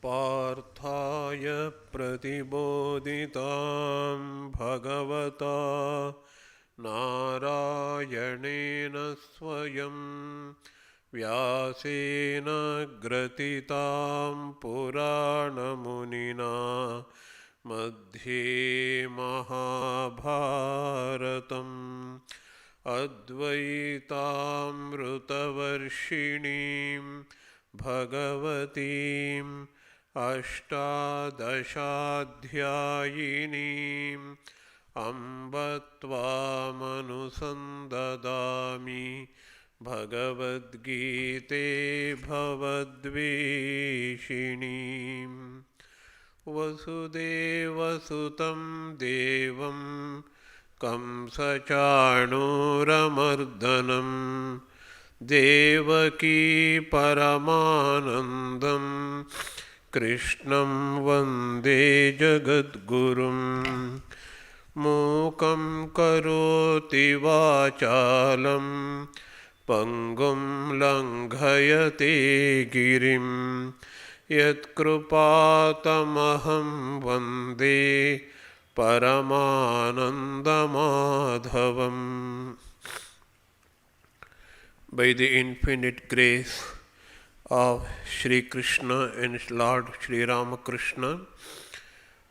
पार्थाय प्रतिबोधितां भगवता नारायणेन स्वयं व्यासेन ग्रथितां पुराणमुनिना मध्ये महाभारतम् अद्वैतामृतवर्षिणीं भगवतीम् अष्टादशाध्यायिनीम् अम्ब त्वामनुसन्ददामि भगवद्गीते भवद्वेषिणीम् वसुदेवसुतं देवं कंसचाणूरमर्दनं देवकी परमानन्दं कृष्णं वन्दे जगद्गुरुं मूकं करोति वाचालं पङ्गुं लङ्घयते गिरिं यत्कृपातमहं वन्दे परमानन्दमाधवम्. By the infinite grace of Sri Krishna and Lord Sri Ramakrishna,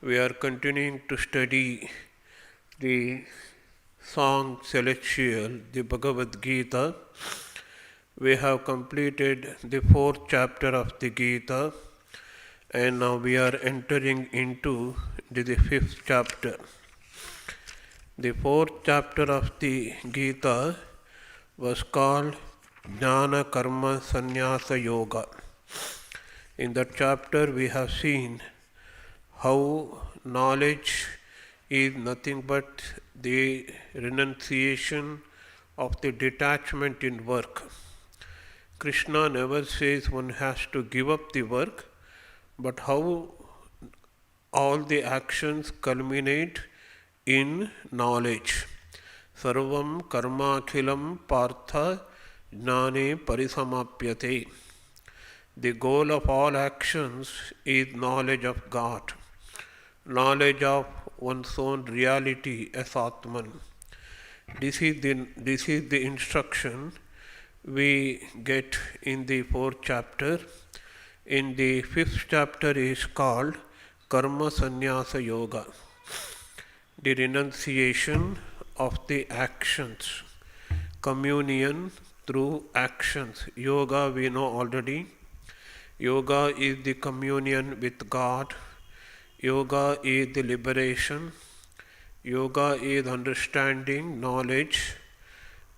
we are continuing to study the song celestial, the Bhagavadgita. We have completed the 4th chapter of the Gita, and now we are entering into the 5th chapter. The 4th chapter of the Gita was called Jnana Karma Sannyasa Yoga. In that chapter we have seen how knowledge is nothing but the renunciation of the detachment in work. Krishna never says one has to give up the work, but how all the actions culminate in knowledge. Sarvam karmakhilam partha jnane parisamapyate. The goal of all actions is knowledge of God, knowledge of one's own reality as Atman. This is the instruction we get in the 4th chapter. In the 5th chapter is called Karma Sannyasa Yoga, the renunciation of the actions, communion through actions. Yoga we know already. Yoga is the communion with God. Yoga is the liberation. Yoga is understanding, knowledge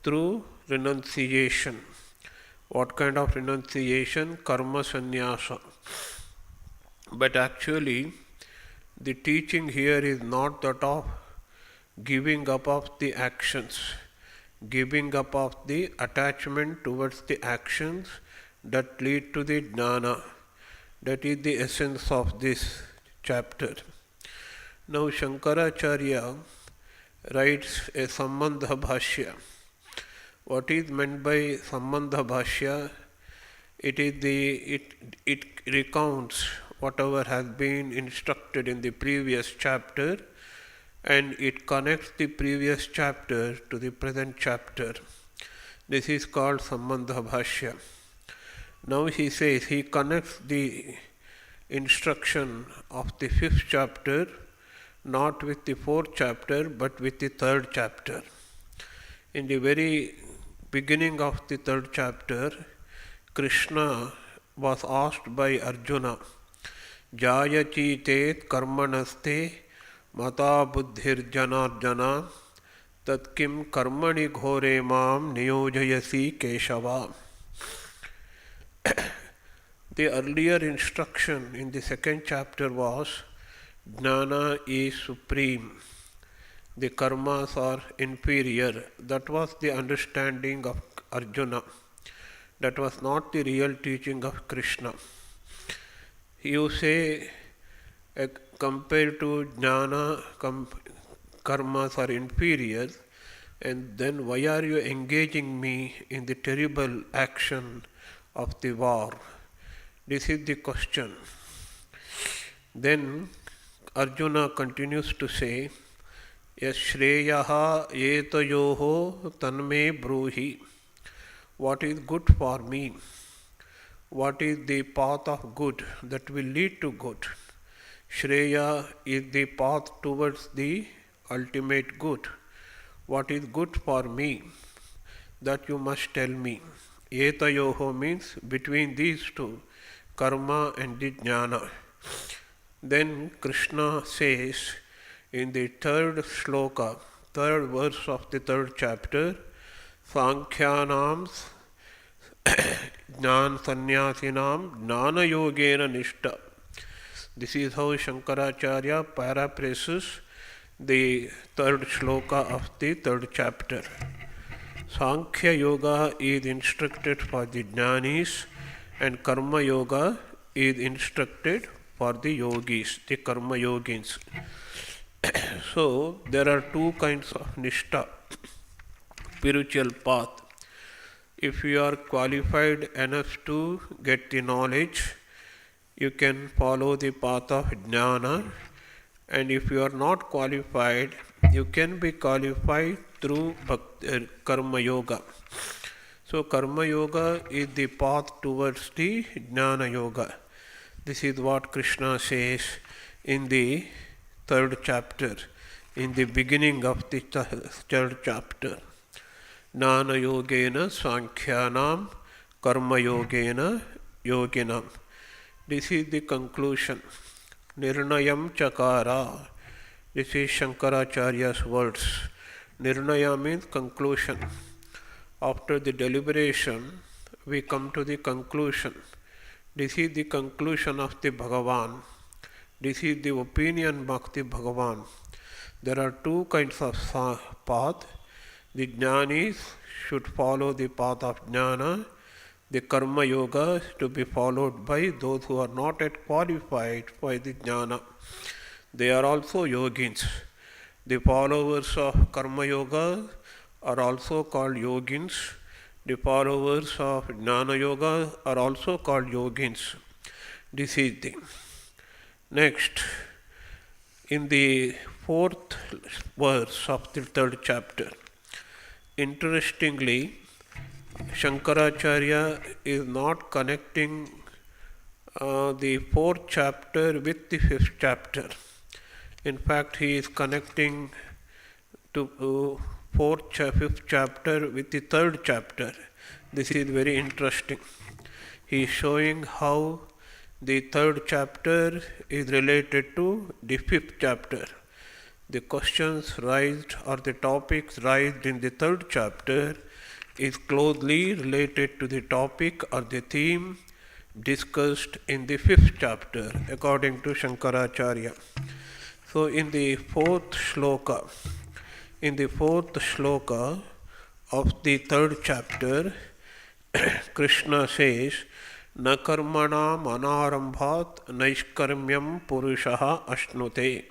through renunciation. What kind of renunciation? Karma sannyasa. But actually, the teaching here is not that of giving up of the actions, giving up of the attachment towards the actions that lead to the jnana. That is the essence of this chapter. Now Shankaracharya writes a Sambandha Bhashya. What is meant by Sambandha Bhashya? It recounts whatever has been instructed in the previous chapter, and it connects the previous chapter to the present chapter. This is called Sambandha Bhashya. Now he says he connects the instruction of the 5th chapter not with the 4th chapter but with the 3rd chapter. In the very beginning of the 3rd chapter, Krishna was asked by Arjuna, Jayachitet karmanaste mata buddhir janarjana tat kim karmani ghore mam niyojayasi keshava. The earlier instruction in the 2nd chapter was Jnana is supreme, the karmas are inferior. That was the understanding of Arjuna. That was not the real teaching of Krishna. You say compared to jnana, karmas are inferior, and then why are you engaging me in the terrible action of the war? This is the question. Then Arjuna continues to say, Yashreyaha etayoho tanme bruhi. What is good for me? What is the path of good that will lead to good? Shreya is the path towards the ultimate good. What is good for me? That you must tell me. Etayoho means between these two, karma and the jnana. Then Krishna says in the third shloka, third verse of the third chapter, Sankhyanam Jnana Sannyasinam Jnana Yogena Nishta. This is how Shankaracharya paraphrases the third shloka of the third chapter. Sankhya Yoga is instructed for the jnanis and Karma Yoga is instructed for the yogis, the Karma yogins. So there are two kinds of Nishta, spiritual path. If you are qualified enough to get the knowledge, you can follow the path of jnana, and if you are not qualified, you can be qualified through karma yoga. So karma yoga is the path towards the jnana yoga. This is what Krishna says in the third chapter, in the beginning of the third chapter. Jnana yogena sankhyanam karma yogena yoginam. This is the conclusion. Nirnayam chakara. This is Shankaracharya's words. Nirnaya means conclusion. After the deliberation, we come to the conclusion. This is the conclusion of the Bhagavan. This is the opinion of the Bhagavan. There are two kinds of path. The jnanis should follow the path of jnana. The karma yoga is to be followed by those who are not yet qualified for the jnana. They are also yogins. The followers of karma yoga are also called yogins. The followers of jnana yoga are also called yogins. This is the next. In the fourth verse of the third chapter, interestingly, Shankaracharya is not connecting the fourth chapter with the fifth chapter. In fact, he is connecting to fifth chapter with the third chapter. This is very interesting. He is showing how the third chapter is related to the fifth chapter. The questions raised or the topics raised in the third chapter is closely related to the topic or the theme discussed in the fifth chapter according to Shankaracharya. So in the fourth shloka of the third chapter, Krishna says, Na karmanam anarambhat naishkarmyam purushaha ashnute.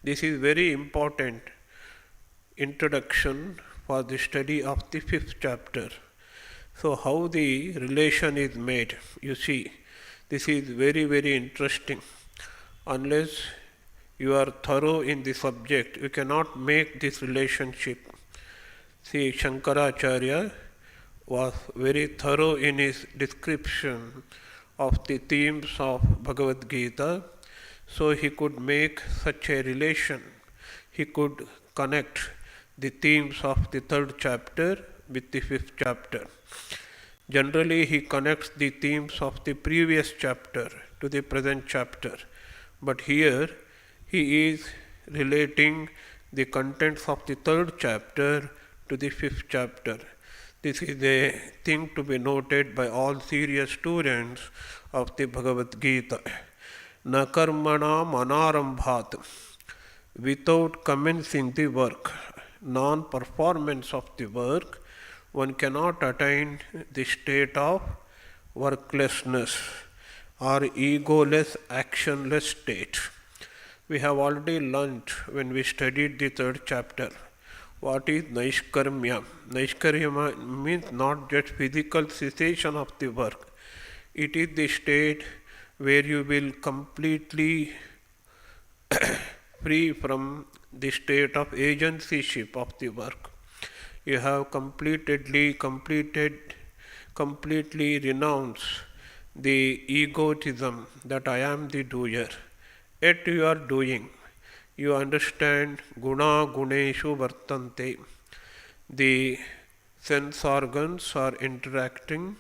This is very important introduction for the study of the fifth chapter. So how the relation is made, you see, this is very, very interesting. Unless you are thorough in the subject, you cannot make this relationship. See, Shankaracharya was very thorough in his description of the themes of Bhagavadgita, so he could make such a relation. He could connect the themes of the third chapter with the fifth chapter. Generally, he connects the themes of the previous chapter to the present chapter, but here he is relating the contents of the third chapter to the fifth chapter. This is a thing to be noted by all serious students of the Bhagavad Gita. Na karmanam anarambhat. Without commencing the work, non-performance of the work, one cannot attain the state of worklessness or egoless, actionless state. We have already learnt when we studied the third chapter what is Naishkarmya. Naishkarmya means not just physical cessation of the work. It is the state where you will completely free from the state of agencyship of the work. You have completely renounced the egotism that I am the doer. Yet you are doing. You understand guna guneshu vartante. The sense organs are interacting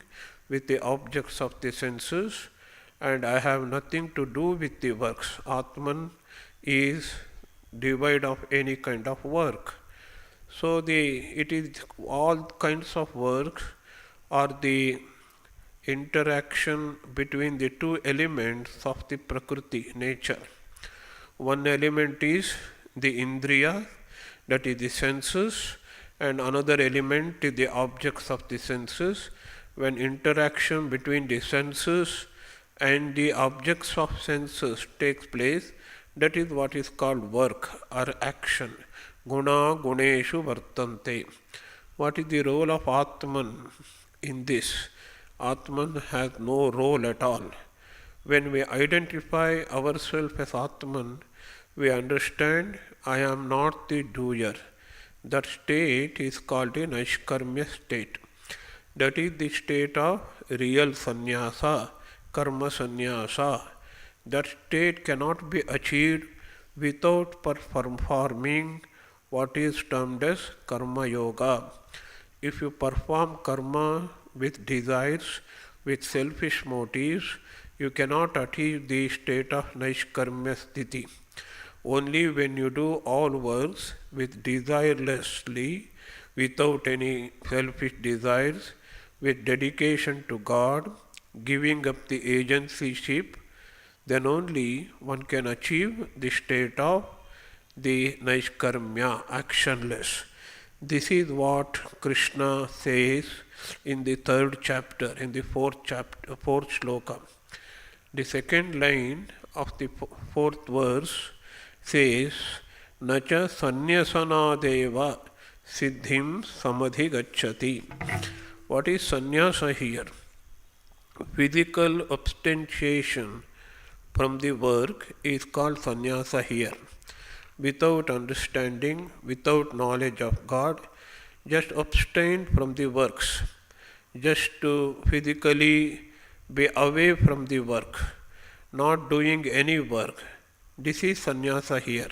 with the objects of the senses, and I have nothing to do with the works. Atman is devoid of any kind of work. So it is all kinds of works are the interaction between the two elements of the Prakriti, nature. One element is the Indriya, that is the senses, and another element is the objects of the senses. When interaction between the senses and the objects of senses takes place, that is what is called work or action. Guna guneshu vartante. What is the role of Atman in this? Atman has no role at all. When we identify ourselves as Atman, we understand I am not the doer. That state is called a Naishkarmya state. That is the state of real sannyasa, karma sannyasa. That state cannot be achieved without performing what is termed as karma yoga. If you perform karma with desires, with selfish motives, you cannot achieve the state of Naishkarmya sthiti. Only when you do all works with desirelessly, without any selfish desires, with dedication to God, giving up the agencyship, then only one can achieve the state of the Naishkarmya, actionless. This is what Krishna says in the 3rd chapter, in the 4th shloka. The second line of the 4th verse says, Nacha sanyasanadeva siddhim samadhi gacchati. What is sannyasa here? Physical abstention from the work is called sannyasa here. Without understanding, without knowledge of God, just abstain from the works, just to physically be away from the work, not doing any work. This is sannyasa here.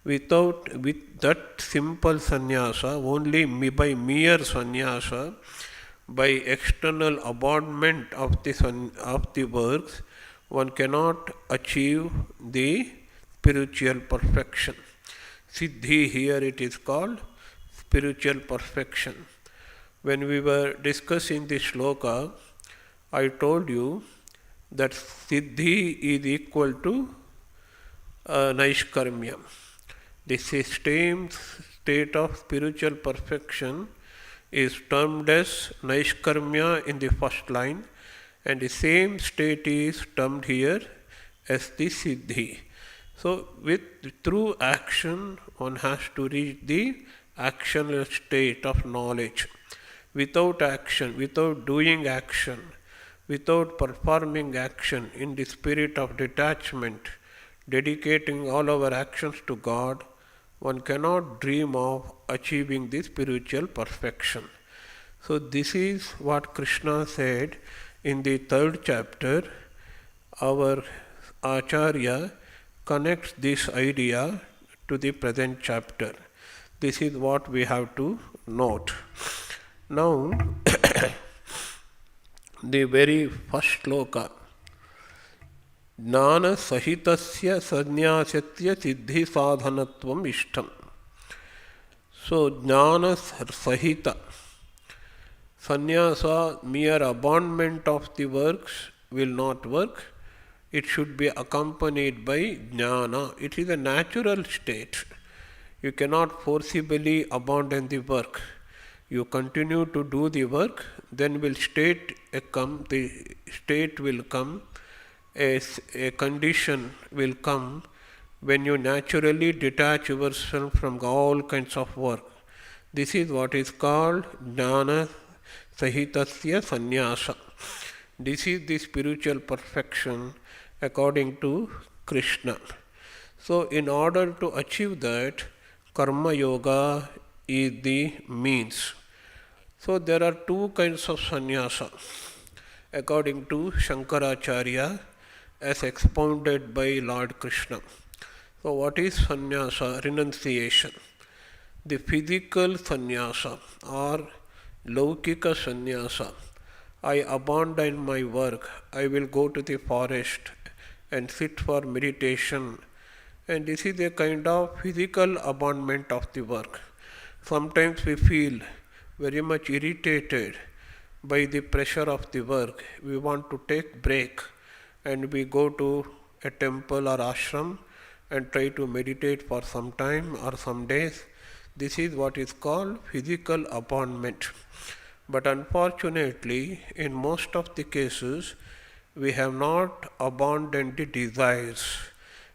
With that simple sannyasa, only by mere sannyasa, by external abandonment of the works, one cannot achieve the spiritual perfection. Siddhi here it is called spiritual perfection. When we were discussing this shloka, I told you that Siddhi is equal to Naishkarmya. This same state of spiritual perfection is termed as Naishkarmya in the first line, and the same state is termed here as the Siddhi. So, through action, one has to reach the actionless state of knowledge. Without action, without doing action, without performing action in the spirit of detachment, dedicating all our actions to God, one cannot dream of achieving the spiritual perfection. So, this is what Krishna said in the 3rd chapter. Our Acharya connects this idea to the present chapter. This is what we have to note. Now, the very first shloka, Jnana sahitasya sannyasatya siddhi sadhanatvam ishtam. So, Jnana sahita, sannyasa, mere abandonment of the works will not work. It should be accompanied by jnana. It is a natural state. You cannot forcibly abandon the work. You continue to do the work, then the state will come, a condition will come when you naturally detach yourself from all kinds of work. This is what is called jnana sahitasya sannyasa. This is the spiritual perfection according to Krishna. So in order to achieve that, Karma Yoga is the means. So there are two kinds of sannyasa according to Shankaracharya as expounded by Lord Krishna. So what is sannyasa? Renunciation. The physical sannyasa or laukika sannyasa. I abandon my work. I will go to the forest and sit for meditation. And this is a kind of physical abandonment of the work. Sometimes we feel very much irritated by the pressure of the work. We want to take break and we go to a temple or ashram and try to meditate for some time or some days. This is what is called physical abandonment. But unfortunately, in most of the cases, we have not abandoned the desires.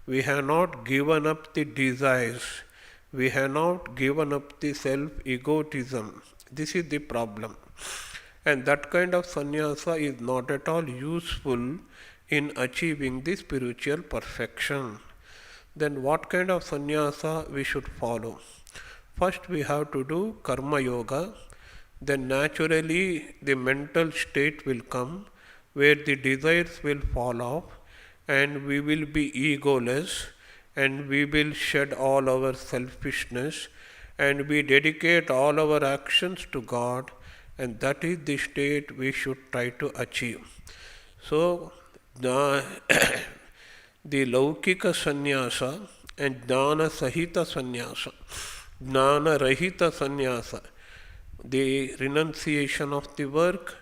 We have not given up the desires. We have not given up the self-egotism. This is the problem. And that kind of sannyasa is not at all useful in achieving the spiritual perfection. Then what kind of sannyasa we should follow? First we have to do karma yoga. Then naturally the mental state will come where the desires will fall off and we will be egoless and we will shed all our selfishness and we dedicate all our actions to God, and that is the state we should try to achieve. So the laukika sannyasa and jnana sahita sannyasa, jnana rahita sannyasa, the renunciation of the work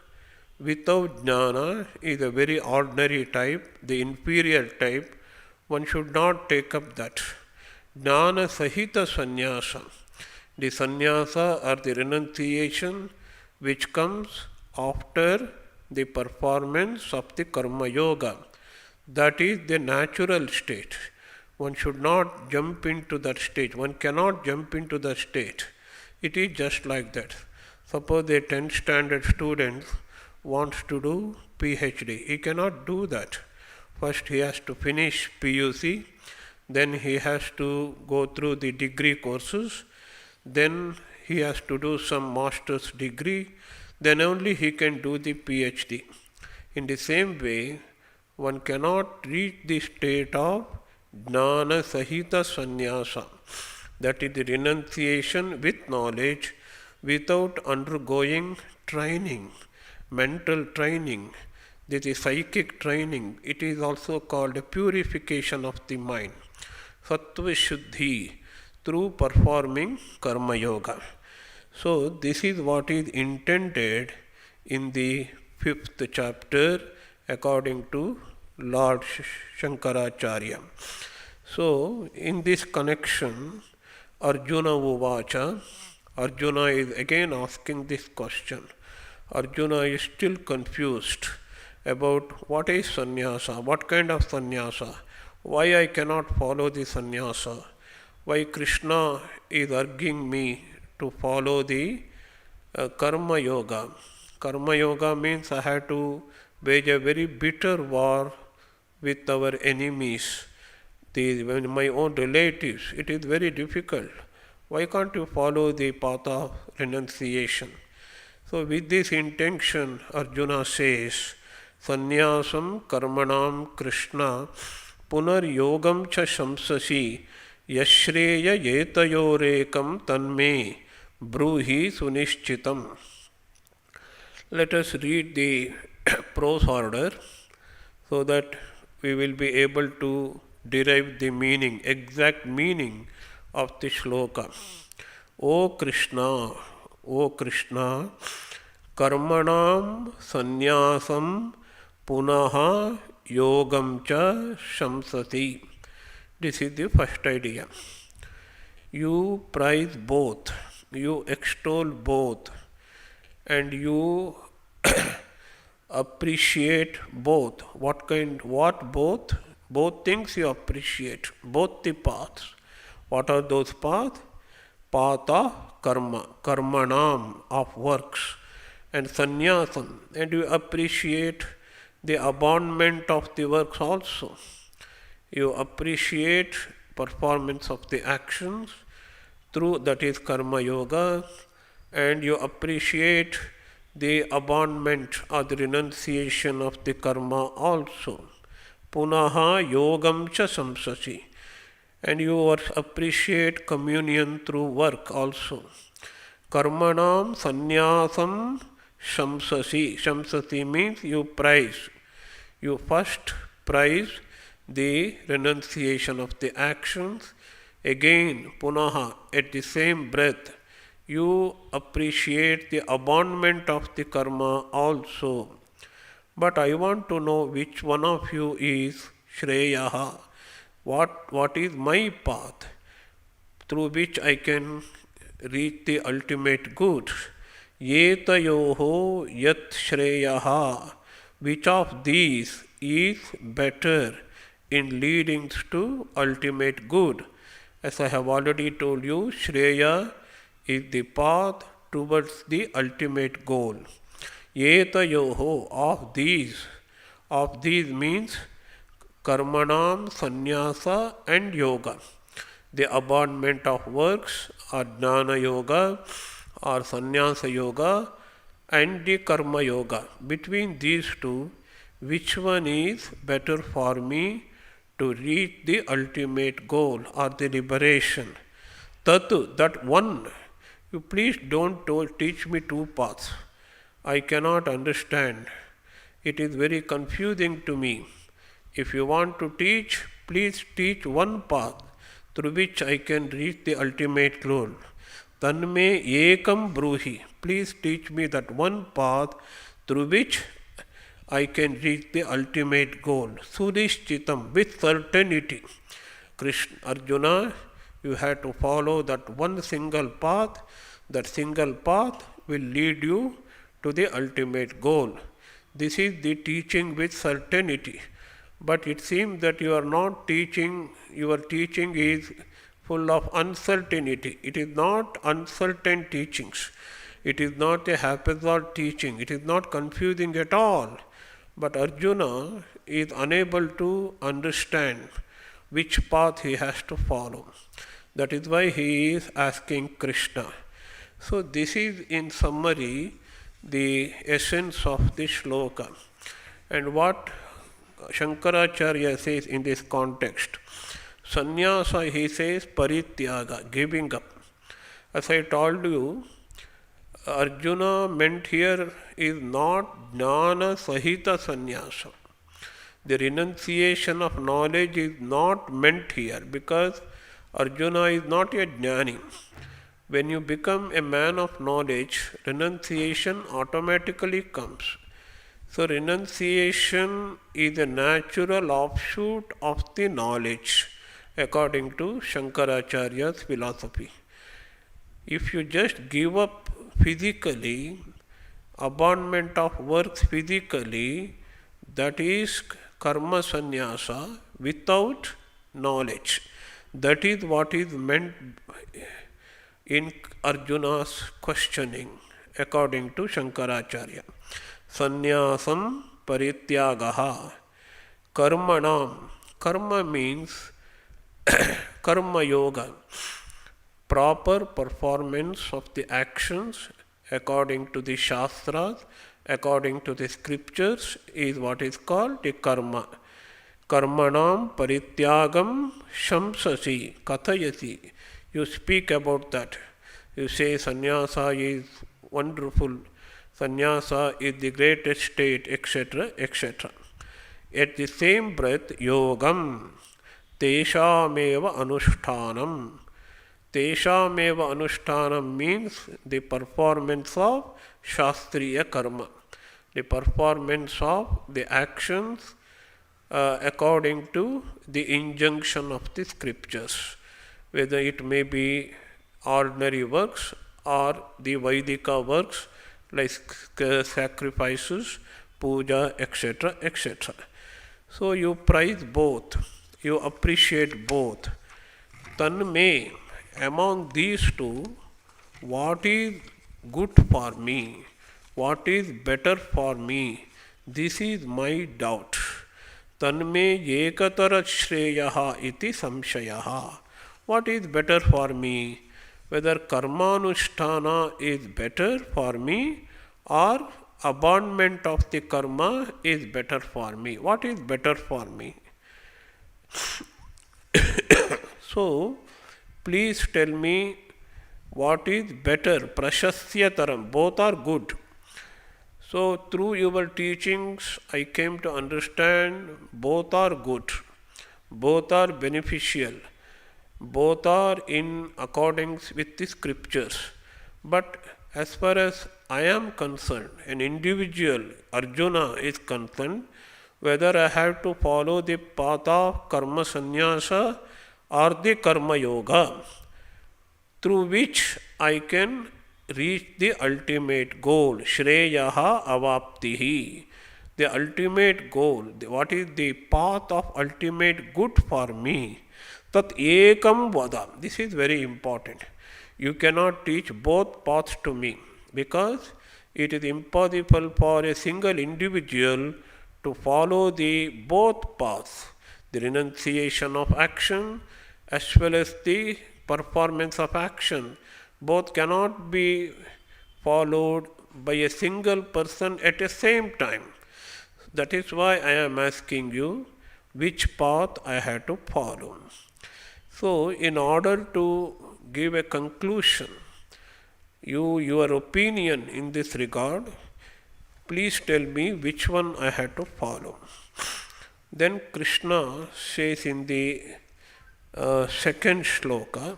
without jnana is a very ordinary type, the inferior type. One should not take up that. Jnana sahita sannyasa, the sannyasa or the renunciation which comes after the performance of the karma yoga. That is the natural state. One should not jump into that state. One cannot jump into that state. It is just like that. Suppose a 10th standard student wants to do PhD. He cannot do that. First he has to finish PUC, then he has to go through the degree courses, then he has to do some master's degree, then only he can do the PhD. In the same way, one cannot reach the state of jnana sahita sannyasa, that is the renunciation with knowledge without undergoing training, mental training. This is psychic training. It is also called a purification of the mind, sattva shuddhi, through performing karma yoga. So this is what is intended in the 5th chapter according to Lord Shankaracharya. So in this connection, Arjuna Uvacha, Arjuna is again asking this question. Arjuna is still confused about what is sannyasa, what kind of sannyasa, why I cannot follow the sannyasa, why Krishna is urging me to follow the karma yoga. Karma yoga means I have to wage a very bitter war with our enemies, my own relatives. It is very difficult. Why can't you follow the path of renunciation? So with this intention, Arjuna says, Sannyasam karmanam Krishna punar yogam cha shamsasi yashreya yetayorekam tanme bruhi sunishchitam. Let us read the prose order so that we will be able to derive the meaning, exact meaning of the shloka. O Krishna, karmanam sannyasam punaha yogam cha shamsati. This is the first idea. You prize both, you extol both, and you appreciate both. What both? Both things you appreciate, both the paths. What are those paths? Path of karma, karmanam, of works, and sannyasam, and you appreciate the abandonment of the works also. You appreciate performance of the actions through, that is karma yoga, and you appreciate the abandonment or the renunciation of the karma also. Punaha yogam cha samsasi. And you appreciate communion through work also. Karmanam sannyasam shamsasi. Shamsasi means you prize. You first prize the renunciation of the actions. Again, punaha, at the same breath, you appreciate the abandonment of the karma also. But I want to know which one of you is Shreyaha. What is my path through which I can reach the ultimate good? Yetayoho yat Shreyaha. Which of these is better in leading to ultimate good? As I have already told you, Shreya is the path towards the ultimate goal. Yetayoho, of these means karmanam, sannyasa and yoga. The abandonment of works or jnana yoga or sannyasa yoga and the karma yoga. Between these two, which one is better for me to reach the ultimate goal or the liberation? Tatu, that one. You please don't teach me two paths. I cannot understand. It is very confusing to me. If you want to teach, please teach one path through which I can reach the ultimate goal. Tanme ekam bruhi. Please teach me that one path through which I can reach the ultimate goal. Surishchitam, with certainty. Krishna, Arjuna, you have to follow that one single path. That single path will lead you to the ultimate goal. This is the teaching with certainty. But it seems that you are not teaching, your teaching is full of uncertainty. It is not uncertain teachings. It is not a haphazard teaching. It is not confusing at all. But Arjuna is unable to understand which path he has to follow. That is why he is asking Krishna. So this is in summary the essence of this shloka. And what Shankaracharya says in this context, sannyasa, he says parityaga, giving up. As I told you, Arjuna meant here is not jnana sahita sannyasa. The renunciation of knowledge is not meant here because Arjuna is not a jnani. When you become a man of knowledge, renunciation automatically comes. So renunciation is a natural offshoot of the knowledge according to Shankaracharya's philosophy. If you just give up physically, abandonment of works physically, that is karma sannyasa without knowledge. That is what is meant in Arjuna's questioning according to Shankaracharya. Sannyasam parityagaha. Karmanam. Karma means karma yoga. Proper performance of the actions according to the Shastras, according to the scriptures is what is called the karma. Karmanam parityagam shamsasi kathayasi. You speak about that. You say sannyasa is wonderful, sannyasa is the greatest state, etc., etc. At the same breath, yogam, teshameva anushtanam. Teshameva anushtanam means the performance of shastriya karma, the performance of the actions according to the injunction of the scriptures, whether it may be ordinary works or the Vaidika works like sacrifices, puja, etc., etc. So you prize both, you appreciate both. Tanme, among these two, what is good for me, what is better for me, This is my doubt. Tanme ekatara shreyaha iti samshayaha. What is better for me? Whether karmanusthana is better for me or abandonment of the karma is better for me. What is better for me? So, please tell me what is better. Prashasyataram. Both are good. So, through your teachings, I came to understand both are good, both are beneficial, both are in accordance with the scriptures. But as far as I am concerned, an individual, Arjuna, is concerned, whether I have to follow the path of karma sannyasa or the karma yoga, through which I can reach the ultimate goal, Shreyaha Avaptihi. The ultimate goal, what is the path of ultimate good for me? Tat ekam vada. This is very important. You cannot teach both paths to me because it is impossible for a single individual to follow the both paths, the renunciation of action as well as the performance of action. Both cannot be followed by a single person at the same time. That is why I am asking you which path I have to follow. So, in order to give a conclusion, your opinion in this regard, please tell me which one I have to follow. Then Krishna says in the second shloka,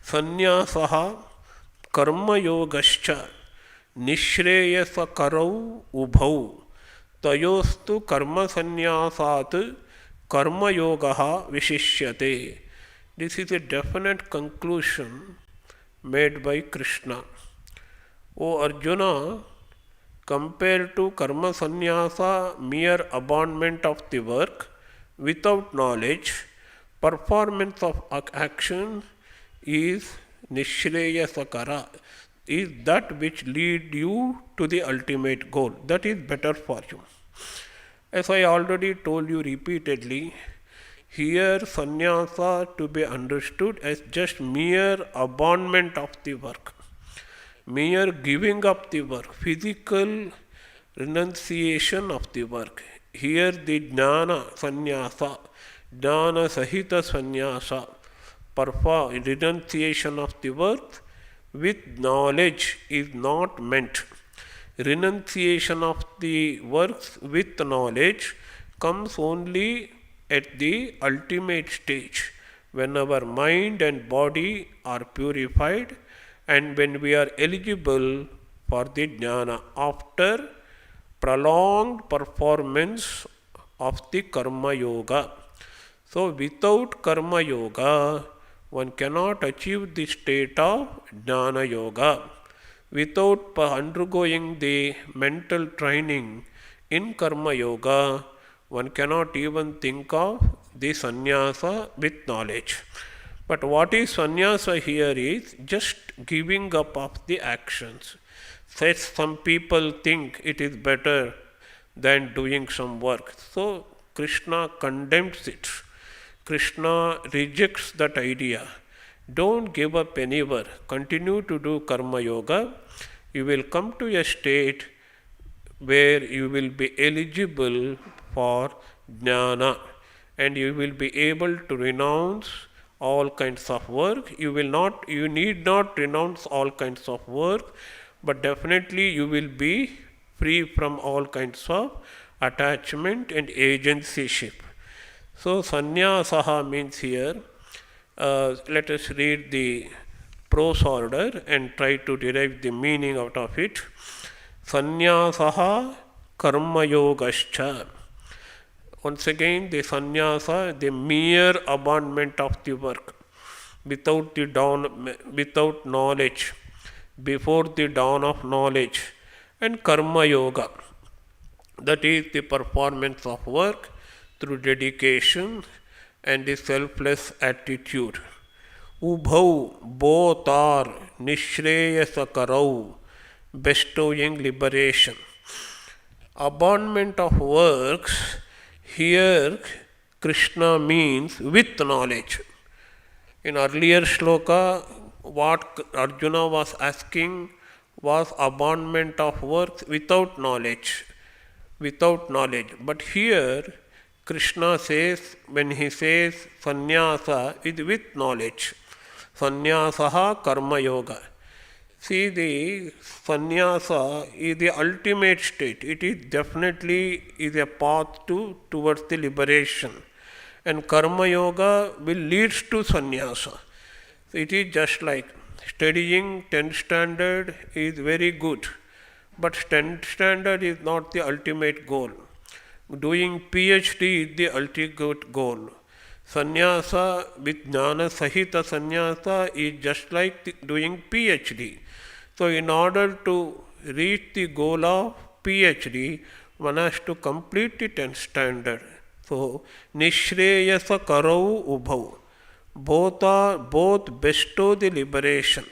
Sanyasaha karma yogascha nishreyasakarau ubhau tayostu karma sanyasat karma yogaha vishishyate. This is a definite conclusion made by Krishna. O Arjuna, compared to karma sannyasa, mere abandonment of the work without knowledge, performance of action is nishreyasakara, is that which lead you to the ultimate goal. That is better for you. As I already told you repeatedly, here sannyasa to be understood as just mere abandonment of the work, mere giving up the work, physical renunciation of the work. Here the jnana sannyasa, jnana sahita sannyasa, renunciation of the work with knowledge is not meant. Renunciation of the works with knowledge comes only at the ultimate stage, when our mind and body are purified and when we are eligible for the jnana after prolonged performance of the karma yoga. So, without karma yoga, one cannot achieve the state of jnana yoga. Without undergoing the mental training in karma yoga, one cannot even think of the sannyasa with knowledge. But what is sannyasa here is just giving up of the actions. Says some people think it is better than doing some work. So Krishna condemns it. Krishna rejects that idea. Don't give up any work. Continue to do karma yoga. You will come to a state where you will be eligible for jnana and you will be able to renounce all kinds of work. You need not renounce all kinds of work, but definitely you will be free from all kinds of attachment and agencyship. So sannyasaha means here, let us read the prose order and try to derive the meaning out of it. Sannyasaha karma yogascha. Once again, the sannyasa, the mere abandonment of the work, without knowledge, before the dawn of knowledge, and karma yoga, that is the performance of work through dedication and the selfless attitude. Ubhau, both are nishreyasakarau. bestowing liberation. Abandonment of works, here Krishna means with knowledge. In earlier shloka, what Arjuna was asking was abandonment of works without knowledge. Without knowledge. But here, Krishna says, when he says sannyasa, is with knowledge. Sannyasaha karma yoga. See, the sannyasa is the ultimate state. It is definitely is a path towards the liberation. And karma yoga will lead to sannyasa. It is just like studying 10th standard is very good, but 10th standard is not the ultimate goal. Doing PhD is the ultimate goal. Sannyasa with jnana sahita sannyasa is just like doing PhD. So in order to reach the goal of PhD, one has to complete the 10th standard. So nishreyasa karau ubhau. Both bestow the liberation.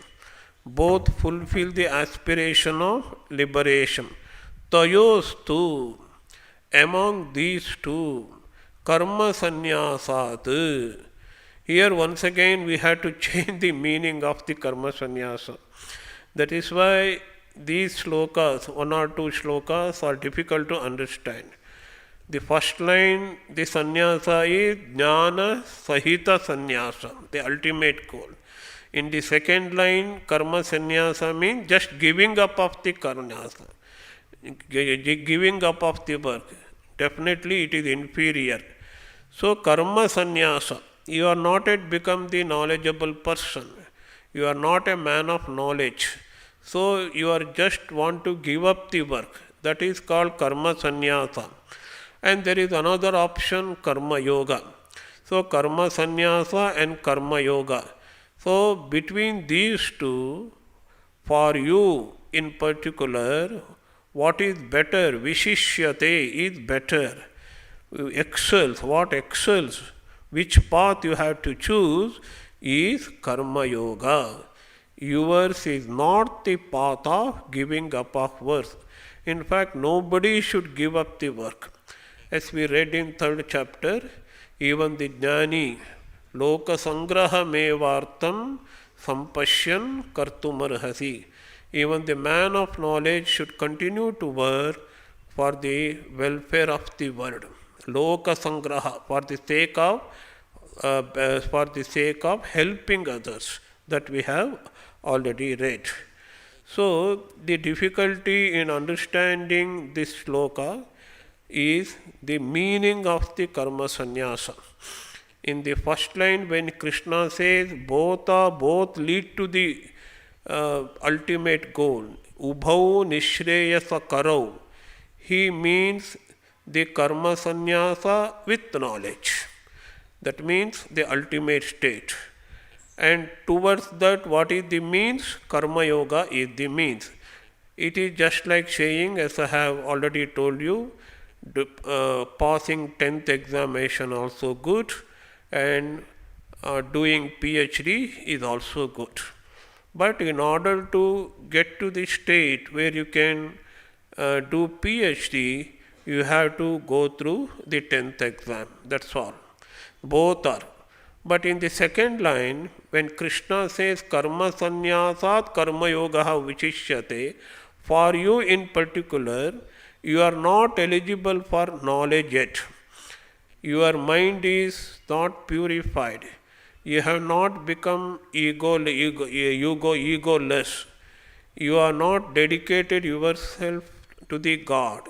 Both fulfill the aspiration of liberation. Tayostu, among these two, karma sannyasat. Here once again we have to change the meaning of the karma sannyasa. That is why these shlokas, one or two shlokas, are difficult to understand. The first line, the sannyasa is jnana sahita sannyasa, the ultimate goal. In the second line, karma sannyasa means just giving up of the karnyasa, giving up of the work. Definitely it is inferior. So karma sannyasa, you are not yet become the knowledgeable person. You are not a man of knowledge. So you are just want to give up the work. That is called karma sannyasa. And there is another option, karma yoga. So karma sannyasa and karma yoga. So between these two, for you in particular, what is better, vishishyate is better, excels, what excels, which path you have to choose is karma yoga. Yours is not the path of giving up of work. In fact, nobody should give up the work. As we read in 3rd chapter, even the jnani, loka sangraha mevartam sampashyan kartumarhasi. Even the man of knowledge should continue to work for the welfare of the world. Loka sangraha, for the sake of helping others, that we have already read. So the difficulty in understanding this shloka is the meaning of the karma sannyasa. In the first line, when Krishna says both lead to the ultimate goal, ubhau nishreyasa karau, he means the karma sannyasa with knowledge. That means the ultimate state. And towards that, what is the means? Karma yoga is the means. It is just like saying, as I have already told you, passing 10th examination also good, and doing PhD is also good. But in order to get to the state where you can do PhD, you have to go through the 10th exam. That's all. Both are. But in the second line, when Krishna says karma sannyasat karma yogaha vichishyate, for you in particular, you are not eligible for knowledge yet. Your mind is not purified. You have not become egoless. You are not dedicated yourself to the God.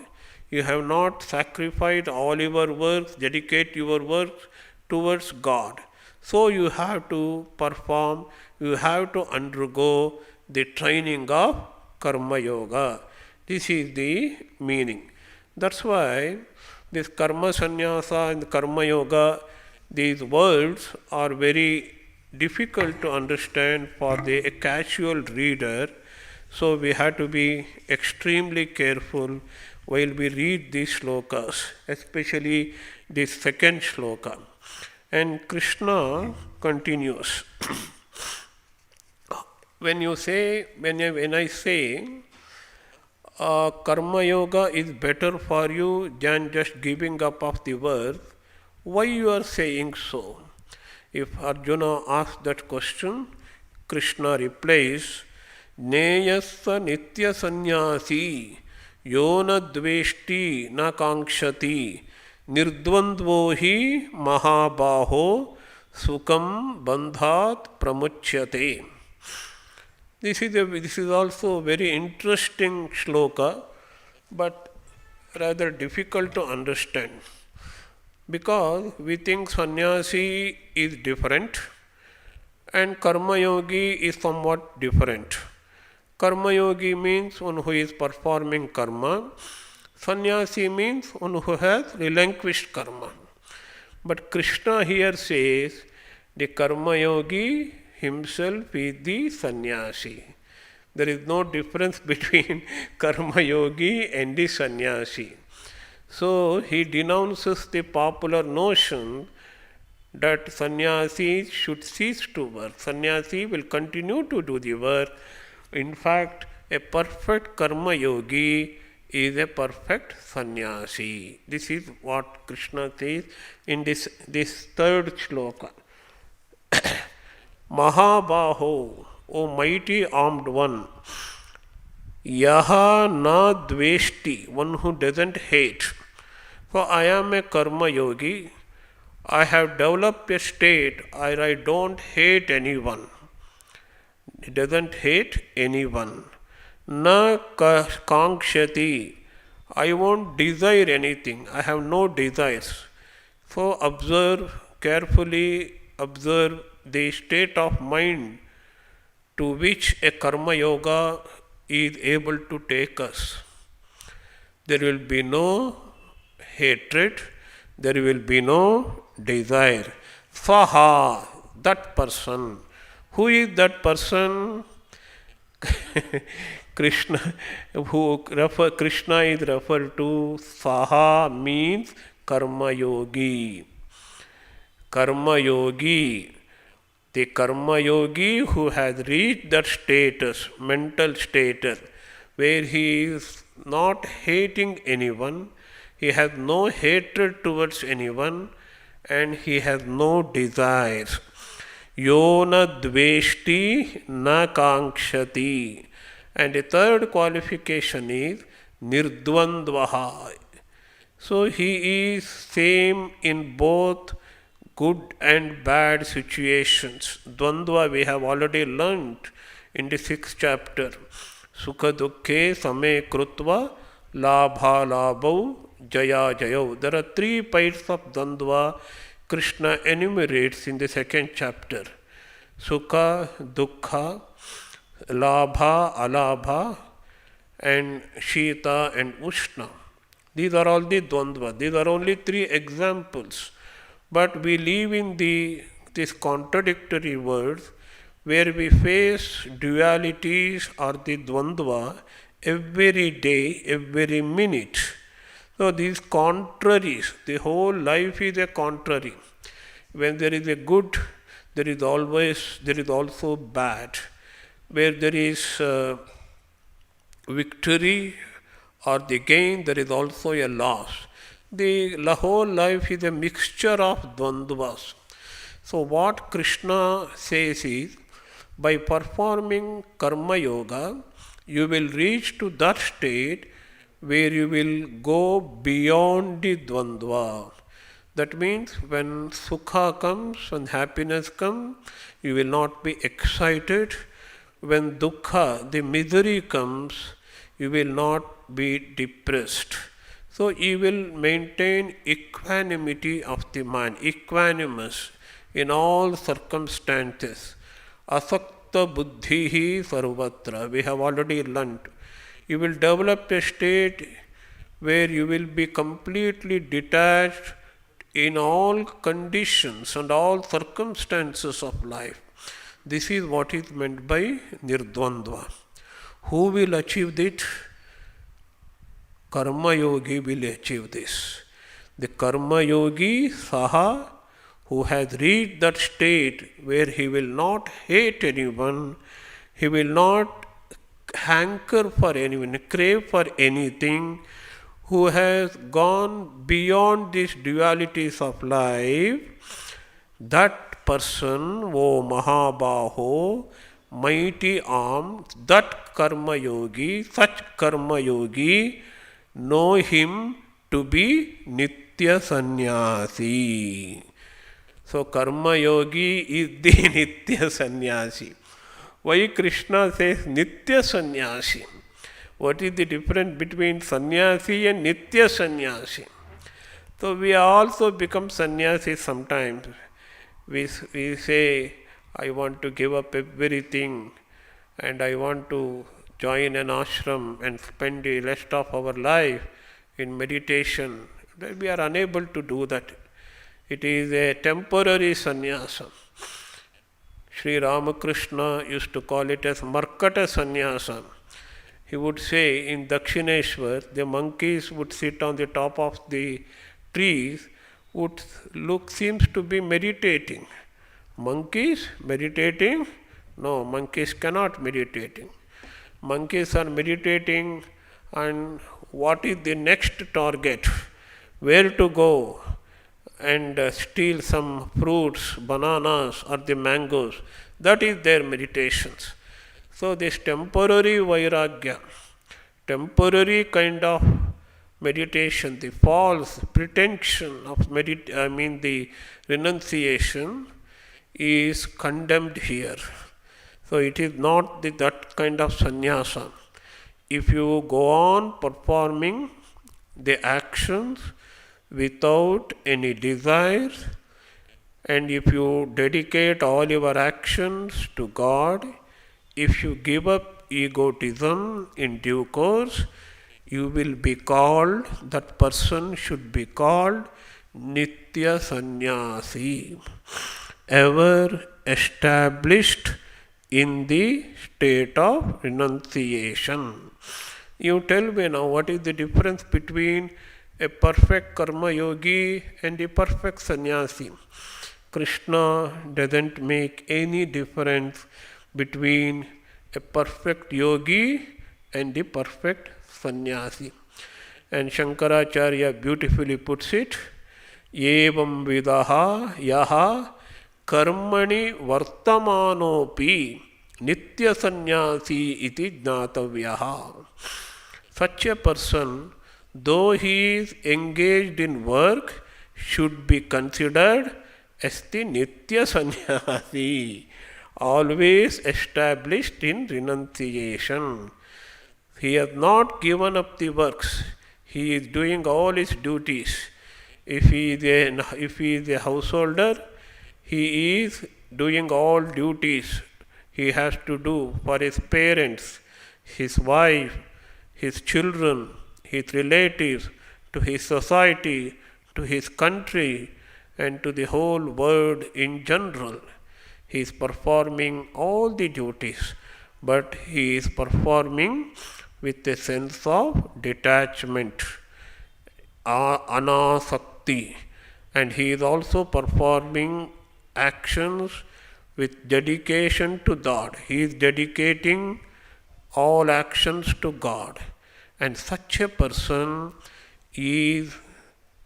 You have not sacrificed all your works, dedicate your works towards God. So you have to perform, you have to undergo the training of karma yoga. This is the meaning. That's why this karma sannyasa and karma yoga, these words are very difficult to understand for the casual reader. So we have to be extremely careful while we read these shlokas, especially this second shloka. And Krishna continues. When I say karma yoga is better for you than just giving up of the worth, why you are saying so? If Arjuna asks that question, Krishna replies, Neyasa nitya sannyasi yona dveshti na kankshati nirdvandvo hi mahabaho sukam bandhat pramuchyate. This is also a very interesting shloka, but rather difficult to understand. Because we think sannyasi is different and karma yogi is somewhat different. Karma yogi means one who is performing karma. Sannyasi means one who has relinquished karma. But Krishna here says the karma yogi himself is the sannyasi. There is no difference between karma yogi and the sannyasi. So he denounces the popular notion that sannyasi should cease to work. Sannyasi will continue to do the work. In fact, a perfect karma yogi is a perfect sannyasi. This is what Krishna says in this third shloka. Mahabaho, O mighty armed one, Yaha na dveshti, one who doesn't hate. So I am a karma yogi. I have developed a state where I don't hate anyone. He doesn't hate anyone. Na kankshati, I won't desire anything. I have no desires. So carefully observe the state of mind to which a karma yoga is able to take us. There will be no hatred, there will be no desire. Swaha, that person. Who is that person? Krishna is referred to. Swaha means karma yogi. Karma yogi. The karma yogi who has reached that status, mental status, where he is not hating anyone, he has no hatred towards anyone, and he has no desires. Yona dveshti na kankshati. And the third qualification is nirdvandvaha. So he is same in both good and bad situations. Dvandva we have already learnt in the 6th chapter. Sukha dukkhe same krutva labha labhau jaya jayau. There are 3 points of Dvandva Krishna enumerates in the 2nd chapter. Sukha, dukkha, labha, alabha, and shita and ushna. These are all the Dvandva. These are only 3 examples. But we live in these contradictory words where we face dualities or the Dvandva every day, every minute. So these contraries, the whole life is a contrary. When there is a good, there is also bad. Where there is victory or the gain, there is also a loss. The whole life is a mixture of dvandvas. So what Krishna says is, by performing karma yoga, you will reach to that state where you will go beyond the dvandva. That means when sukha comes, when happiness comes, you will not be excited. When dukkha, the misery comes, you will not be depressed. So you will maintain equanimity of the mind, equanimous in all circumstances. Asakta buddhihi sarvatra. We have already learnt. You will develop a state where you will be completely detached in all conditions and all circumstances of life. This is what is meant by nirdvandva. Who will achieve it? Karma yogi will achieve this. The karma yogi, saha, who has reached that state where he will not hate anyone, he will not hanker for anyone, crave for anything, who has gone beyond these dualities of life, that person, O Mahabaho, mighty arm, that karma yogi, such karma yogi, know him to be Nitya Sannyasi. So karma yogi is the Nitya Sannyasi. Why Krishna says Nitya Sannyasi? What is the difference between Sannyasi and Nitya Sannyasi? So we also become sannyasis sometimes. We say, I want to give up everything and I want to join an ashram and spend the rest of our life in meditation. We are unable to do that. It is a temporary sannyasa. Sri Ramakrishna used to call it as Markata sannyasa. He would say in Dakshineshwar, the monkeys would sit on the top of the trees, would look, seems to be meditating. Monkeys meditating? No, monkeys cannot meditating. Monkeys are meditating on what is the next target, where to go and steal some fruits, bananas or the mangoes. That is their meditations. So this temporary vairagya, temporary kind of meditation, the false pretension of the renunciation is condemned here. So it is not that kind of sannyasa. If you go on performing the actions without any desires, and if you dedicate all your actions to God, if you give up egotism in due course, you will be called, that person should be called Nitya Sannyasi, ever established in the state of renunciation. You tell me now, what is the difference between a perfect karma yogi and a perfect sannyasi? Krishna doesn't make any difference between a perfect yogi and the perfect sannyasi. And Shankaracharya beautifully puts it, Evam vidaha yaha karmani vartamanopi nitya sannyasi iti jnatavyaha. Such a person, though he is engaged in work, should be considered as the nitya sannyasi, always established in renunciation. He has not given up the works. He is doing all his duties. If he is a householder, he is doing all duties he has to do for his parents, his wife, his children, his relatives, to his society, to his country, and to the whole world in general. He is performing all the duties, but he is performing with a sense of detachment, anasakti, and he is also performing actions with dedication to God. He is dedicating all actions to God, and such a person is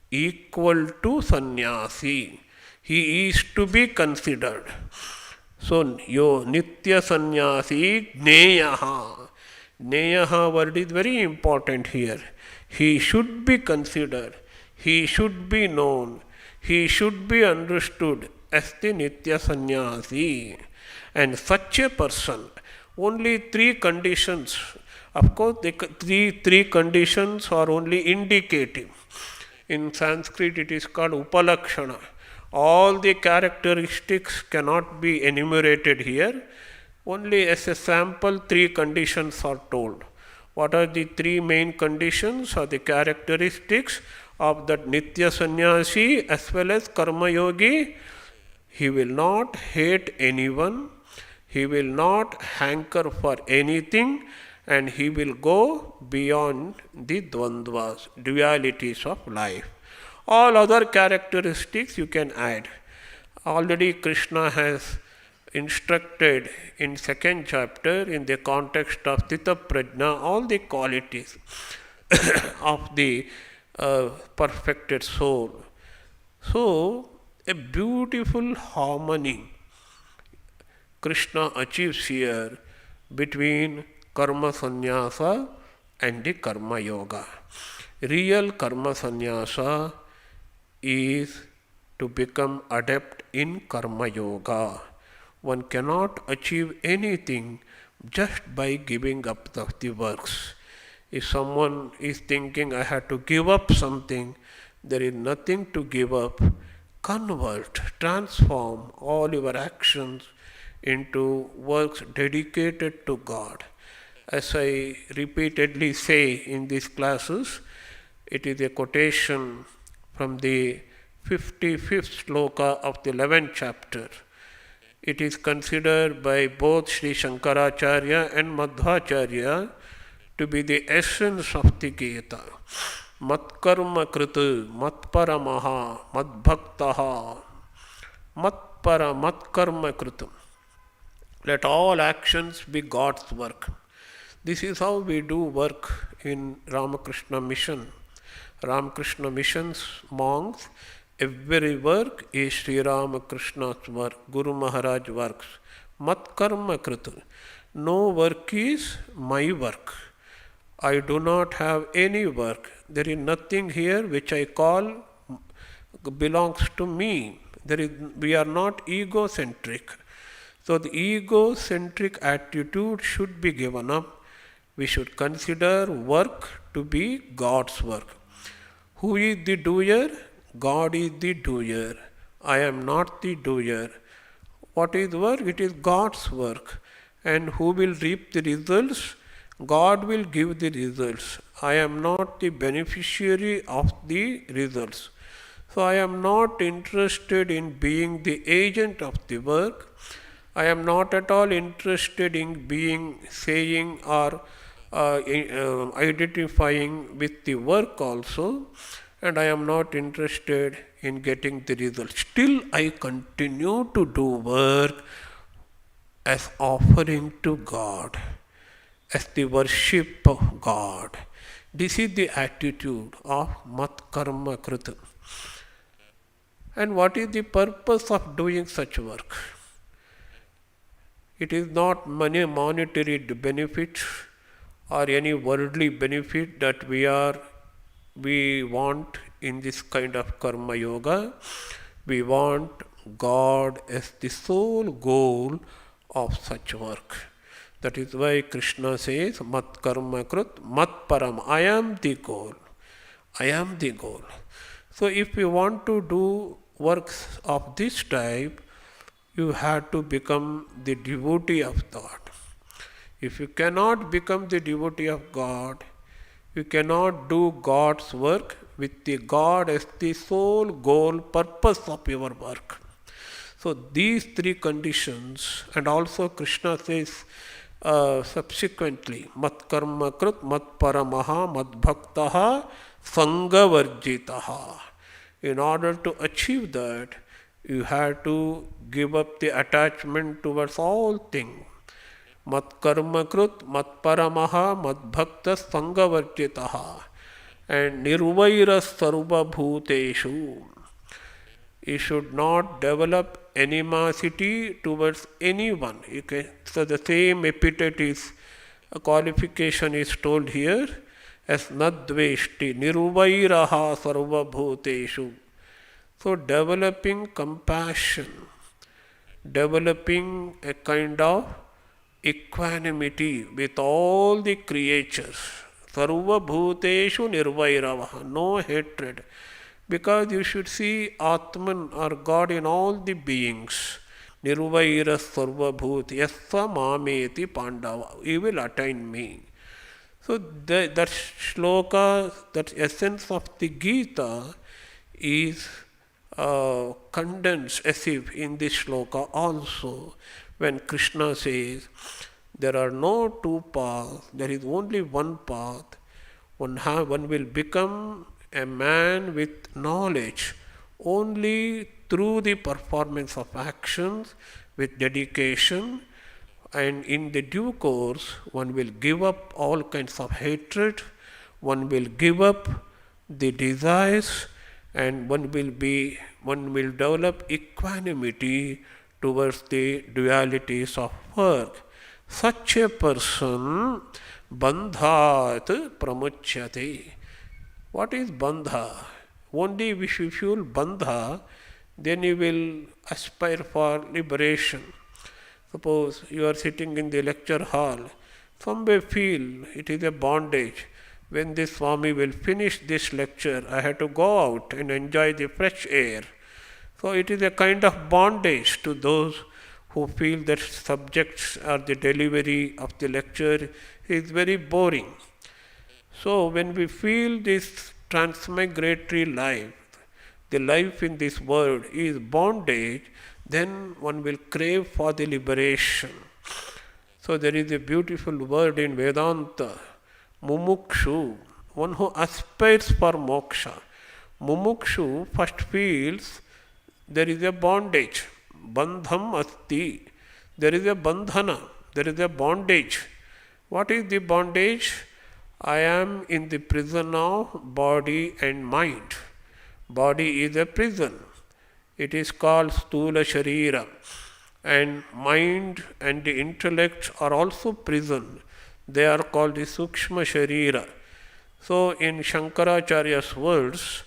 equal to sannyasi. He is to be considered. So, yo nitya sannyasi jneyaha. Jneyaha word is very important here. He should be considered. He should be known. He should be understood as the nitya sannyasi. And such a person, only three conditions. Of course, the three conditions are only indicative. In Sanskrit, it is called upalakshana. All the characteristics cannot be enumerated here. Only as a sample, three conditions are told. What are the three main conditions or the characteristics of that Nitya Sannyasi as well as Karma Yogi? He will not hate anyone, he will not hanker for anything, and he will go beyond the dvandvas, dualities of life. All other characteristics you can add. Already Krishna has instructed in second chapter in the context of Tita Prajna, all the qualities of the perfected soul. So, a beautiful harmony Krishna achieves here between karma sannyasa and the karma yoga. Real karma sannyasa is to become adept in karma yoga. One cannot achieve anything just by giving up the works. If someone is thinking, I have to give up something, there is nothing to give up. Convert, transform all your actions into works dedicated to God. As I repeatedly say in these classes, it is a quotation from the 55th sloka of the 11th chapter. It is considered by both Sri Shankaracharya and Madhvacharya to be the essence of the Gita. Matkarma kritu, matparamaha, madbhaktaha, matkarma kritu. Let all actions be God's work. This is how we do work in Ramakrishna Mission. Ramakrishna Mission's monks, every work is Sri Ramakrishna's work, Guru Maharaj works. Matkarma kritu. No work is my work. I do not have any work. There is nothing here which I call belongs to me. We are not egocentric. So the egocentric attitude should be given up. We should consider work to be God's work. Who is the doer? God is the doer. I am not the doer. What is work? It is God's work. And who will reap the results? God will give the results. I am not the beneficiary of the results. So I am not interested in being the agent of the work. I am not at all interested in saying or identifying with the work also, and I am not interested in getting the result. Still I continue to do work as offering to God, as the worship of God. This is the attitude of Matkarma Krita. And what is the purpose of doing such work? It is not monetary benefit or any worldly benefit that we want in this kind of karma yoga. We want God as the sole goal of such work. That is why Krishna says, Mat karma krut, mat param. I am the goal. I am the goal. So if you want to do works of this type, you have to become the devotee of God. If you cannot become the devotee of God, you cannot do God's work with the God as the sole goal, purpose of your work. So these three conditions, and also Krishna says subsequently, mat karma krut, mat paramaha, mat bhaktaha, sangavarjitaha. In order to achieve that, you have to give up the attachment towards all things. Mat karma krut, mat paramaha, mat bhakta sangavarjitaha, and nirvaira sarva bhuteshu. You should not develop animosity towards anyone. So the same epithet is, a qualification is told here as nadveshti, nirvairaha sarva bhuteshu. So developing compassion, developing a kind of equanimity with all the creatures. Sarva bhuteshu nirvairavaha, no hatred. Because you should see Atman or God in all the beings. Nirvaira sarva bhuti yassa mameti pandava. You will attain me. So that shloka, that essence of the Gita is condensed as if in this shloka also, when Krishna says, there are no two paths, there is only one path. One will become a man with knowledge only through the performance of actions with dedication, and in the due course one will give up all kinds of hatred, one will give up the desires, and one will develop equanimity towards the dualities of work. Such a person bandhat pramuchyate. What is bandha? Only if you feel bandha, then you will aspire for liberation. Suppose you are sitting in the lecture hall, some may feel it is a bondage. When this Swami will finish this lecture, I have to go out and enjoy the fresh air. So it is a kind of bondage to those who feel that subjects or the delivery of the lecture is very boring. So when we feel this transmigratory life, the life in this world is bondage, then one will crave for the liberation. So there is a beautiful word in Vedanta, mumukshu, one who aspires for moksha. Mumukshu first feels there is a bondage, bandham asti, there is a bandhana, there is a bondage. What is the bondage? I am in the prison of body and mind. Body is a prison. It is called stula sharira. And mind and the intellect are also prison. They are called the sukshma sharira. So in Shankaracharya's words,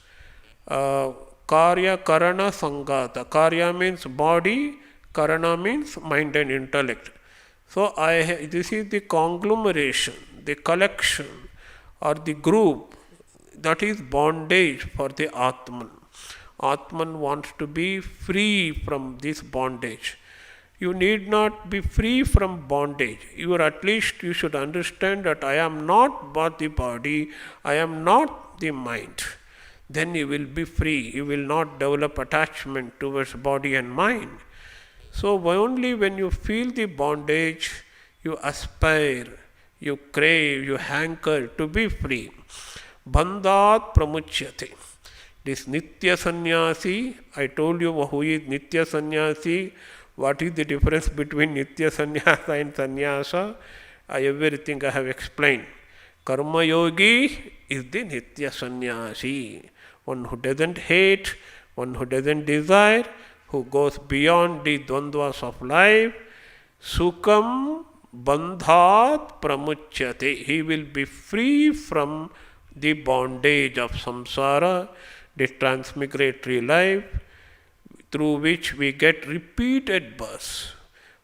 karya karana sangata. Karya means body, karana means mind and intellect. So this is the conglomeration, the collection or the group, that is bondage for the Atman. Atman wants to be free from this bondage. You need not be free from bondage. At least you should understand that I am not the body, I am not the mind. Then you will be free. You will not develop attachment towards body and mind. So only when you feel the bondage, you aspire, you crave, you hanker to be free. Bandhat pramuchyate. This Nitya Sannyasi, I told you who is Nitya Sannyasi, what is the difference between Nitya Sannyasa and Sannyasa, everything I have explained. Karma Yogi is the Nitya Sannyasi, one who doesn't hate, one who doesn't desire, who goes beyond the dvandvas of life. Sukham bandhat pramuchyate. He will be free from the bondage of samsara, the transmigratory life, through which we get repeated births.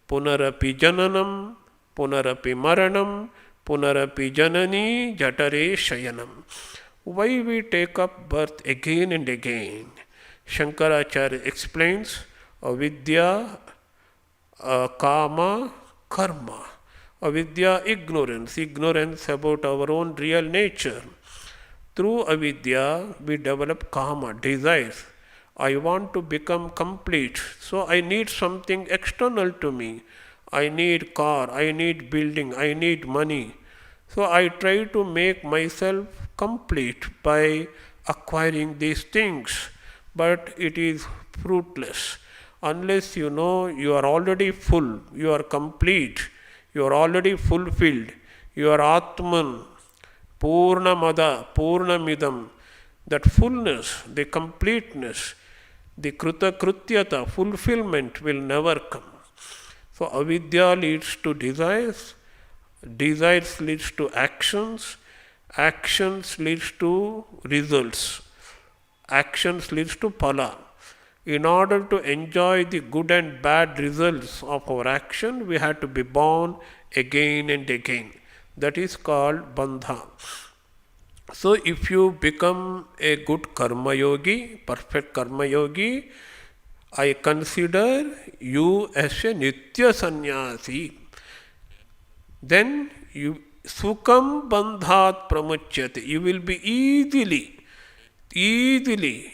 Punarapi jananam, punarapi maranam, punarapi janani jatare shayanam. Why we take up birth again and again? Shankaracharya explains avidya, kama, karma. Avidya, ignorance about our own real nature. Through avidya, we develop kama, desires. I want to become complete, so I need something external to me. I need car, I need building, I need money. So I try to make myself complete by acquiring these things, but it is fruitless. Unless you know you are already full, you are complete, you are already fulfilled, you are Atman, Purnamada, Purnamidam, that fullness, the completeness, the Kruta Krutyata, fulfillment will never come. So avidya leads to desires, desires leads to actions, actions leads to results, actions leads to phala. In order to enjoy the good and bad results of our action, we have to be born again and again. That is called bandha. So if you become a good karma yogi, perfect karma yogi, I consider you as a nitya sannyasi. Then you sukham bandhat pramuchyate. You will be easily,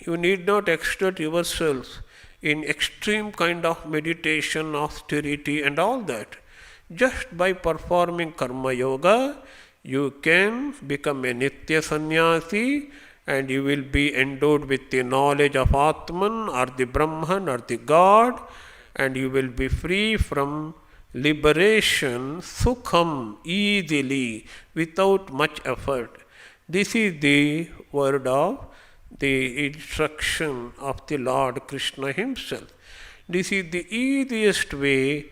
you need not exert yourselves in extreme kind of meditation, austerity and all that. Just by performing karma yoga, you can become a nitya sannyasi and you will be endowed with the knowledge of Atman or the Brahman or the God, and you will be free from liberation, sukham, easily, without much effort. This is the word of the instruction of the Lord Krishna himself. This is the easiest way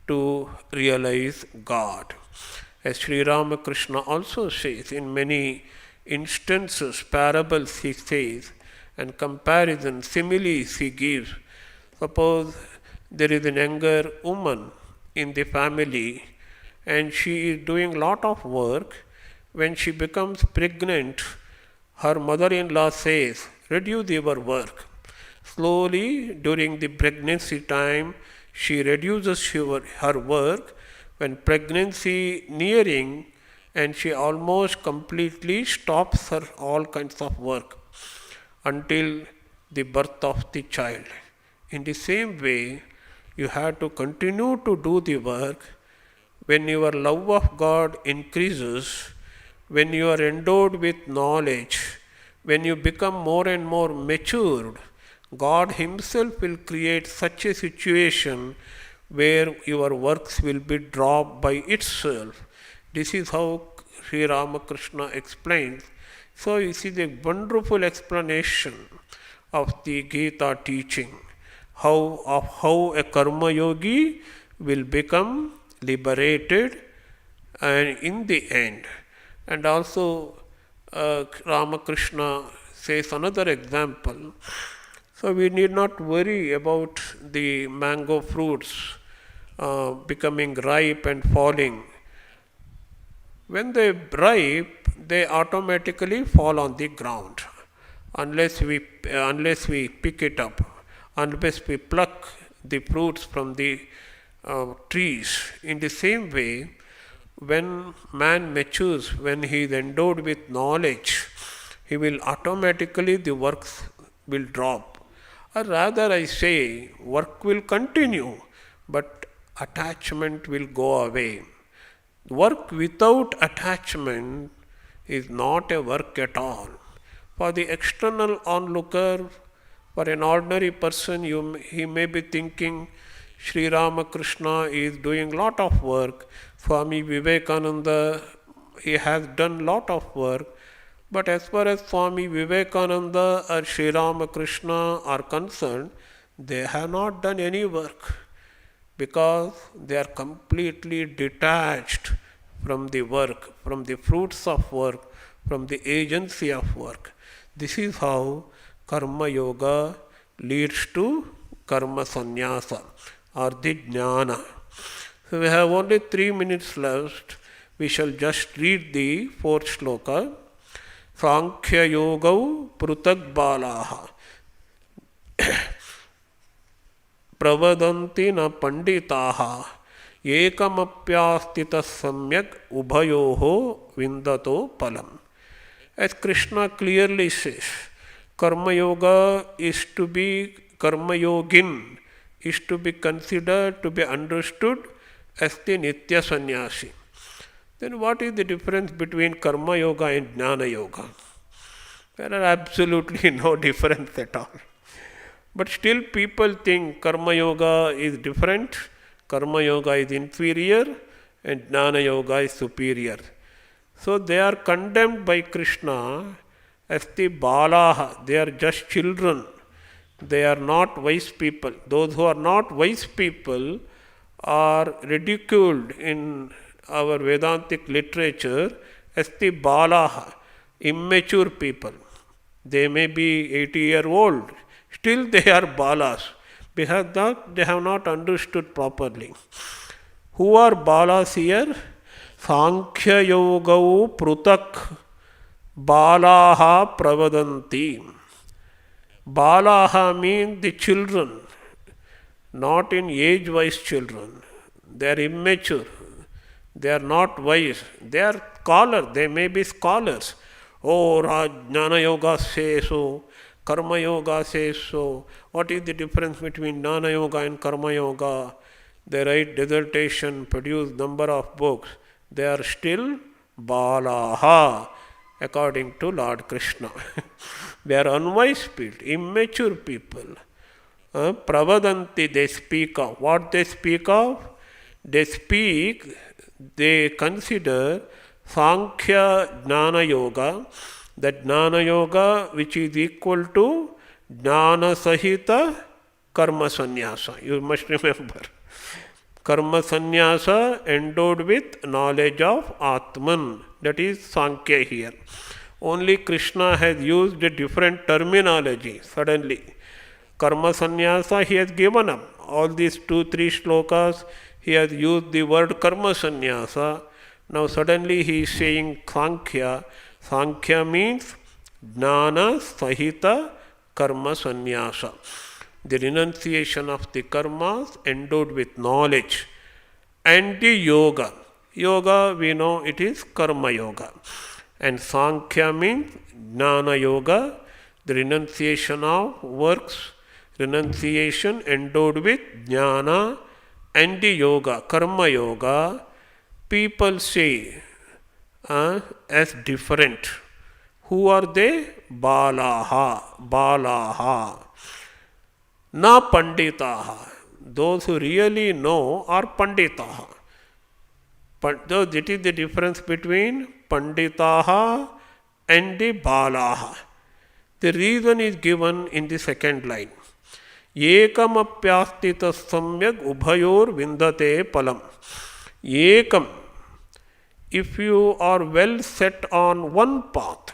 to realize God. As Sri Ramakrishna also says, in many instances, parables he says, and comparisons, similes he gives. Suppose there is an younger woman in the family and she is doing lot of work. When she becomes pregnant, her mother-in-law says, reduce your work. Slowly, during the pregnancy time, she reduces her work. When pregnancy nearing, and she almost completely stops her all kinds of work until the birth of the child. In the same way, you have to continue to do the work. When your love of God increases, when you are endowed with knowledge, when you become more and more matured, God himself will create such a situation where your works will be dropped by itself. This is how Sri Ramakrishna explains. So you see the wonderful explanation of the Gita teaching, how a karma yogi will become liberated and in the end. And also Ramakrishna says another example. So we need not worry about the mango fruits becoming ripe and falling. When they ripe, they automatically fall on the ground unless we pick it up, unless we pluck the fruits from the trees. In the same way, when man matures, when he is endowed with knowledge, he will automatically, the works will drop. Or rather I say, work will continue, but attachment will go away. Work without attachment is not a work at all. For the external onlooker, for an ordinary person, he may be thinking, Sri Ramakrishna is doing lot of work, Swami Vivekananda, he has done lot of work. But as far as Swami Vivekananda or Sri Ramakrishna are concerned, they have not done any work because they are completely detached from the work, from the fruits of work, from the agency of work. This is how Karma Yoga leads to Karma Sannyasa or the Jnana. So we have only 3 minutes left. We shall just read the 4th shloka. Sankhya Yogau Prutag Balaha Pravadanti na Panditaha Ekamapyastita Samyak Ubhayoho Vindato Palam. As Krishna clearly says, Karma Yoga is to be, Karma Yogin is to be considered, to be understood as the Nitya Sannyasi. Then what is the difference between Karma Yoga and Jnana Yoga? There are absolutely no difference at all. But still people think Karma Yoga is different, Karma Yoga is inferior, and Jnana Yoga is superior. So they are condemned by Krishna as the Balaha, they are just children. They are not wise people. Those who are not wise people are ridiculed in our Vedantic literature as the Balaha, immature people. They may be 80-year-old, still they are Balas, because that they have not understood properly. Who are Balas here? Sankhya Yogau Prutak Balaha Pravadanti. Balaha means the children, not in age-wise children. They are immature. They are not wise. They are scholars. They may be scholars. Oh, Jnana Yoga says so, Karma Yoga says so. What is the difference between Jnana Yoga and Karma Yoga? They write dissertation, produce number of books. They are still Balaha, according to Lord Krishna. They are unwise people, immature people. Pravadanti, they speak of. What they speak of? They consider Sankhya Jnana Yoga, that Jnana Yoga which is equal to Jnana Sahita Karma Sannyasa. You must remember. Karma Sannyasa endowed with knowledge of Atman. That is Sankhya here. Only Krishna has used a different terminology suddenly. Karma Sannyasa he has given up. All these 2-3 shlokas he has used the word Karma Sannyasa. Now suddenly he is saying Sankhya. Sankhya means Jnana Sahita Karma Sannyasa. The renunciation of the karmas endowed with knowledge. And the yoga. Yoga we know it is Karma Yoga. And Sankhya means Jnana Yoga, the renunciation of works, renunciation endowed with Jnana and the Yoga, Karma Yoga. People say as different. Who are they? Balaha. Na Panditaha. Those who really know are Panditaha. That is the difference between Panditaha and the Balaha. The reason is given in the second line. Ekamapyastita samyak ubhayor vindate palam. Ekam. If you are well set on one path,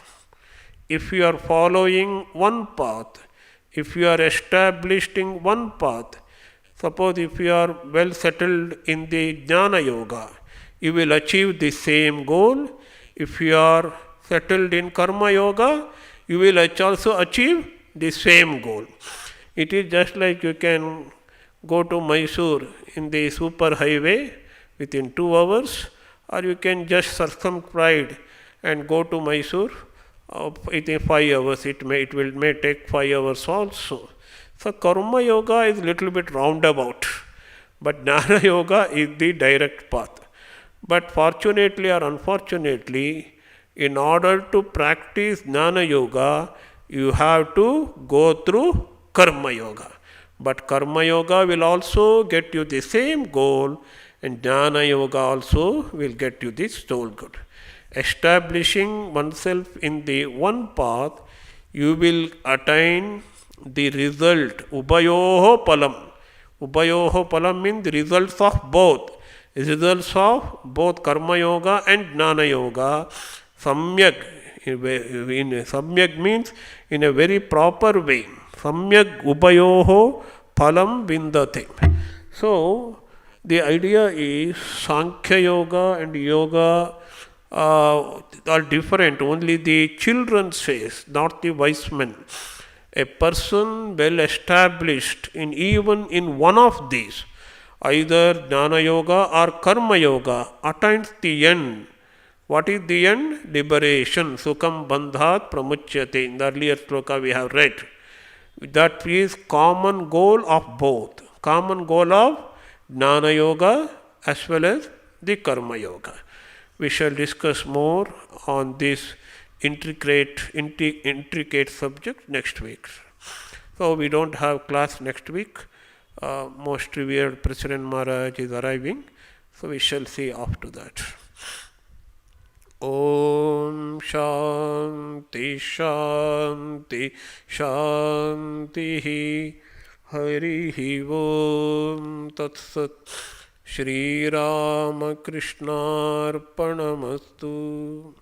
if you are following one path, if you are established in one path, suppose if you are well settled in the Jnana Yoga, you will achieve the same goal. If you are settled in Karma Yoga, you will also achieve the same goal. It is just like you can go to Mysore in the super highway within 2 hours, or you can just circumride and go to Mysore within 5 hours. It may take 5 hours also. So Karma Yoga is little bit roundabout, but Jnana Yoga is the direct path. But fortunately or unfortunately, in order to practice Jnana Yoga, you have to go through Karma Yoga. But Karma Yoga will also get you the same goal, and Jnana Yoga also will get you this soul good. Establishing oneself in the one path, you will attain the result. Ubayoho palam. Ubayoho palam means the results of both. Results of both Karma Yoga and Jnana Yoga. Samyak. Samyak means in a very proper way. Samyak ubayoho palam vindate. So, the idea is Sankhya Yoga and Yoga are different. Only the children says, not the wise men. A person well established in even in one of these, either Jnana Yoga or Karma Yoga, attains the end. What is the end? Liberation. Sukham bandhat pramuchyate. In the earlier sloka we have read. That is common goal of both. Common goal of Jnana Yoga as well as the Karma Yoga. We shall discuss more on this intricate subject next week. So we don't have class next week. Most revered President Maharaj is arriving. So we shall see after that. Om Shanti Shanti Shanti Hari Om Tat Sat Shri Ramakrishna Arpanamastu.